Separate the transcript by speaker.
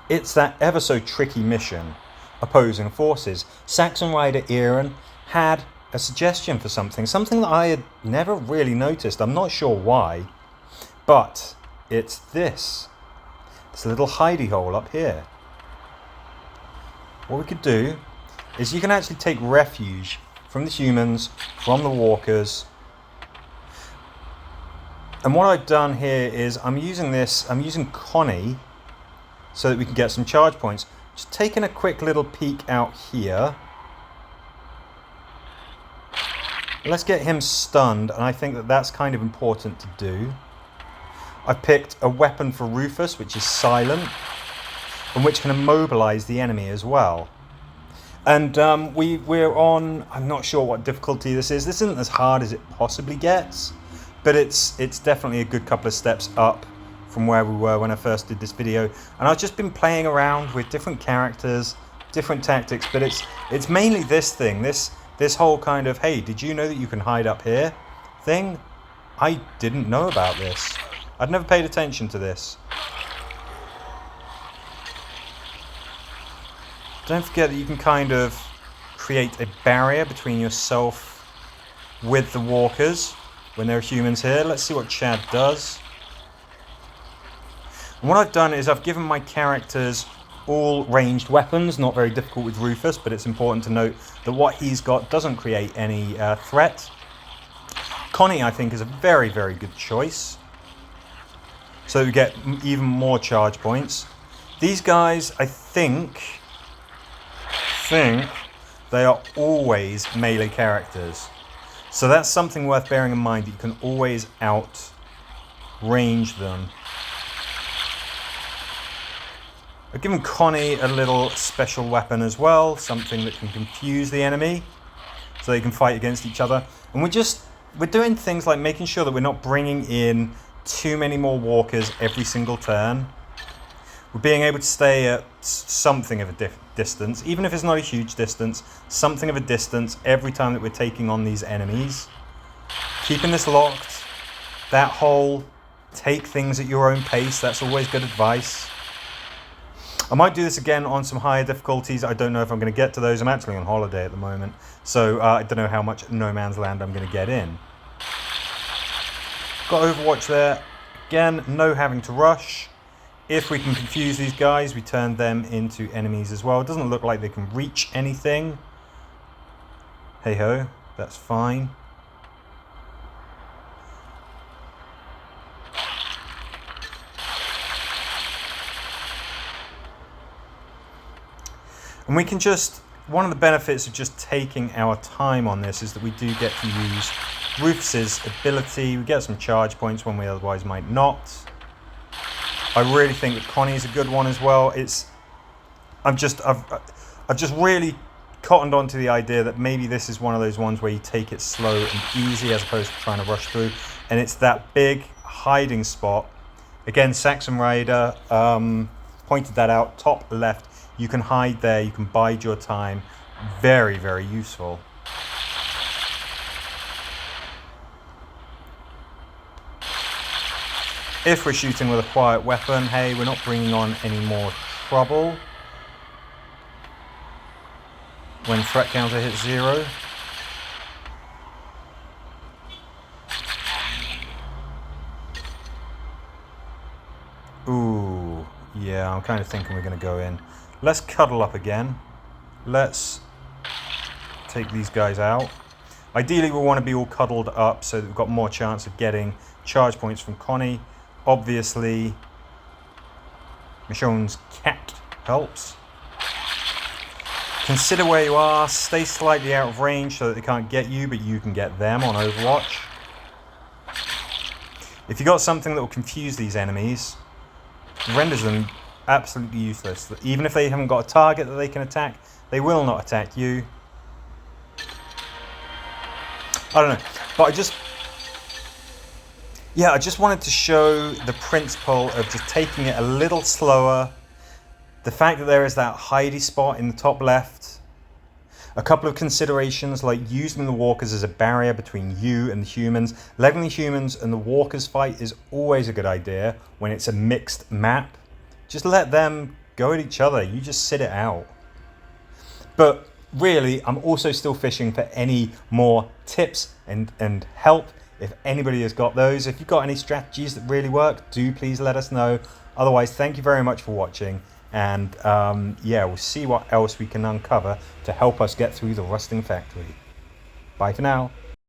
Speaker 1: it's that ever so tricky mission, opposing forces. Saxonraider Aaron had a suggestion for something that I had never really noticed. I'm not sure why, but it's this little hidey hole up here. What we could do is you can actually take refuge from the humans, from the walkers. And what I've done here is I'm using Connie so that we can get some charge points. Just taking a quick little peek out here. Let's get him stunned, and I think that that's kind of important to do. I've picked a weapon for Rufus, which is silent, and which can immobilize the enemy as well. And we're on, I'm not sure what difficulty this is. This isn't as hard as it possibly gets, but it's definitely a good couple of steps up from where we were when I first did this video. And I've just been playing around with different characters, different tactics, but it's mainly this thing, this whole kind of, hey, did you know that you can hide up here thing? I didn't know about this. I'd never paid attention to this. Don't forget that you can kind of create a barrier between yourself with the walkers when there are humans here. Let's see what Chad does. And what I've done is I've given my characters all ranged weapons, not very difficult with Rufus, but it's important to note that what he's got doesn't create any threat. Connie, I think, is a very, very good choice, so we get even more charge points. These guys, I think they are always melee characters, so that's something worth bearing in mind, that you can always outrange them. I've given Connie a little special weapon as well, something that can confuse the enemy so they can fight against each other. And we're doing things like making sure that we're not bringing in too many more walkers every single turn. We're being able to stay at something of a distance, even if it's not a huge distance, something of a distance every time that we're taking on these enemies. Keeping this locked, that whole take things at your own pace, that's always good advice. I might do this again on some higher difficulties. I don't know if I'm going to get to those. I'm actually on holiday at the moment, so I don't know how much No Man's Land I'm going to get in. Got Overwatch there. Again, no having to rush. If we can confuse these guys, we turn them into enemies as well. It doesn't look like they can reach anything. Hey ho, that's fine. And we can just, one of the benefits of just taking our time on this is that we do get to use Rufus's ability. We get some charge points when we otherwise might not. I really think that Connie's a good one as well. I've just really cottoned onto the idea that maybe this is one of those ones where you take it slow and easy as opposed to trying to rush through. And it's that big hiding spot. Again, Saxonraider pointed that out, top left. You can hide there, you can bide your time. Very, very useful. If we're shooting with a quiet weapon, hey, we're not bringing on any more trouble. When threat counter hits 0. Ooh, yeah, I'm kind of thinking we're going to go in. Let's cuddle up again. Let's take these guys out. Ideally, we want to be all cuddled up so that we've got more chance of getting charge points from Connie. Obviously, Michonne's cat helps. Consider where you are. Stay slightly out of range so that they can't get you, but you can get them on Overwatch. If you've got something that will confuse these enemies, renders them absolutely useless. Even if they haven't got a target that they can attack, they will not attack you. I don't know, but I just wanted to show the principle of just taking it a little slower. The fact that there is that hidey spot in the top left. A couple of considerations like using the walkers as a barrier between you and the humans. Letting the humans and the walkers fight is always a good idea when it's a mixed map. Just let them go at each other. You just sit it out. But really, I'm also still fishing for any more tips and help. If anybody has got those, if you've got any strategies that really work, do please let us know. Otherwise, thank you very much for watching. And yeah, we'll see what else we can uncover to help us get through the rusting factory. Bye for now.